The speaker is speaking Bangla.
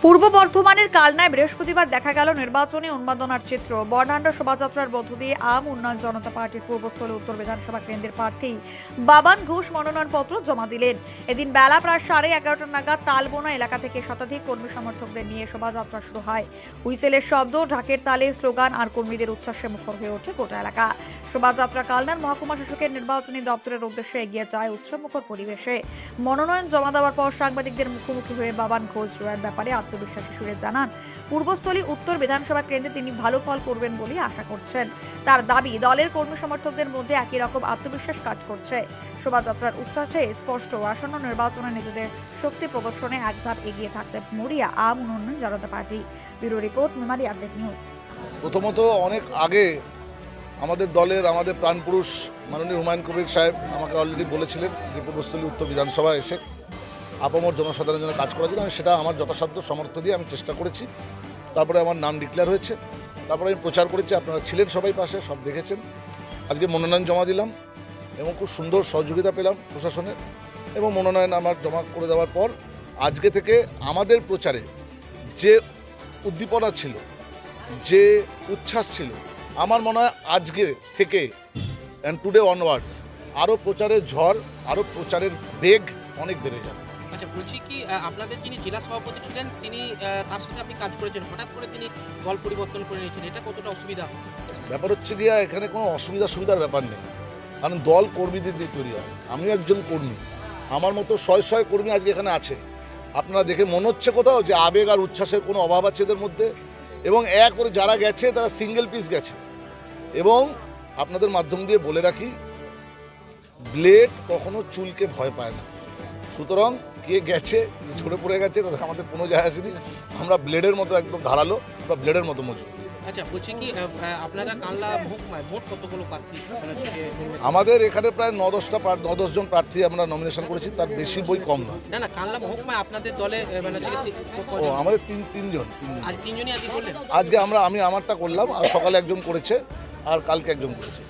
পূর্ব বর্ধমানের কালনায় বৃহস্পতিবার দেখা গেল নির্বাচনী উন্মাদনার চিত্র। বর্ণাঢ্য শোভাযাত্রার মধ্য দিয়ে আম উন্নয়ন জনতা পার্টির পূর্বস্থলী উত্তর বিধানসভা কেন্দ্রের প্রার্থী বাবান ঘোষ মনোনয়নপত্র জমা দিলেন। এদিন বেলা প্রায় 11:30 নাগাদ তালবোনা এলাকা থেকে শতাধিক কর্মী সমর্থকদের নিয়ে শোভাযাত্রা শুরু হয়। হুইসেলের শব্দ, ঢাকের তালে, স্লোগান আর কর্মীদের উচ্ছ্বাসে মুখর হয়ে ওঠে গোটা এলাকা। শোভাযাত্রা কালনার মহকুমা শাসকের নির্বাচনী দপ্তরের উদ্দেশ্যে এগিয়ে যায় উৎসবমুখর পরিবেশে। মনোনয়ন জমা দেওয়ার পর সাংবাদিকদের মুখোমুখি হয়ে বাবান ঘোষ জয়ের ব্যাপারে আত্মবিশ্বাসী সুরে জানান, পূর্বস্থলী উত্তর বিধানসভা কেন্দ্রে তিনি ভালো ফল করবেন বলে আশা করছেন। তার দাবি, দলের কর্মী সমর্থকদের মধ্যে একই রকম আত্মবিশ্বাস কাজ করছে। শোভাযাত্রার উচ্ছ্বাসে স্পষ্ট, আসন্ন নির্বাচনে নিজেদের শক্তি প্রদর্শনে এক ধাপ এগিয়ে থাকতে মরিয়া Aam Unnayan Janata Party. Bureau report, Memari update news. প্রথমত অনেক আগে আমাদের দলের আমাদের প্রাণপুরুষ মাননীয় হুমায়ুন কবির সাহেব আমাকে অলরেডি বলেছিলেন যে পূর্বস্থলী উত্তর বিধানসভা এসে আপামর জনসাধারণের জন্য কাজ করার জন্য। আমি সেটা আমার যথাসাধ্য সমর্থ দিয়ে আমি চেষ্টা করেছি। তারপরে আমার নাম ডিক্লেয়ার হয়েছে, তারপরে আমি প্রচার করেছি, আপনারা ছিলেন সবাই পাশে, সব দেখেছেন। আজকে মনোনয়ন জমা দিলাম এবং খুব সুন্দর সহযোগিতা পেলাম প্রশাসনের, এবং মনোনয়ন আমার জমা করে দেওয়ার পর আজকে থেকে আমাদের প্রচারে যে উদ্দীপনা ছিল, যে উচ্ছ্বাস ছিল, আমার মনে হয় আজকে থেকে অ্যান্ড টুডে অনওয়ার্ডস আরও প্রচারের ঝড়, আরও প্রচারের বেগ অনেক বেড়ে যাবে। আচ্ছা, বলছি কি আপনাদের যিনি জেলা সভাপতি ছিলেন তিনি তার সাথে আপনি কাজ করেছেন, হঠাৎ করে তিনি দল পরিবর্তন করে নিয়েছেন, এটা কতটা অসুবিধা? ব্যাপার হচ্ছে গিয়া এখানে কোনো সুবিধার ব্যাপার নেই, কারণ দল কর্মীদের দিয়ে তৈরি হয়। আমিও একজন কর্মী, আমার মতো শয় কর্মী আজকে এখানে আছে। আপনারা দেখে মনে হচ্ছে কোথাও যে আবেগ আর উচ্ছ্বাসের কোনো অভাব আছে এদের মধ্যে, এবং এক করে যারা গেছে তারা সিঙ্গেল পিস গেছে। এবং আপনাদের মাধ্যম দিয়ে বলে রাখি, ব্লেড কখনো চুলকে ভয় পায় না। সুতরাং কে গেছে, ঝরে পড়ে গেছে, তাদের আমাদের কোনো যায় আসেনি। আমরা ব্লেডের মতো একদম ধারালো, আমরা ব্লেডের মতো মজবুত। আচ্ছা, বলছি কি আপনারা কানলা মহকুমায় মোট কতগুলো প্রার্থী আমাদের এখানে প্রায় 9-10 জন প্রার্থী আমরা নমিনেশন করেছি, তার বেশি বই কম না। না, কানলা মহকুমায় আপনাদের দলে ও আমাদের তিনজন। আজ তিনজনই আজকে করলেন? আজকে আমি আমারটা করলাম, আর সকালে একজন করেছে, আর কালকে একজন করেছে।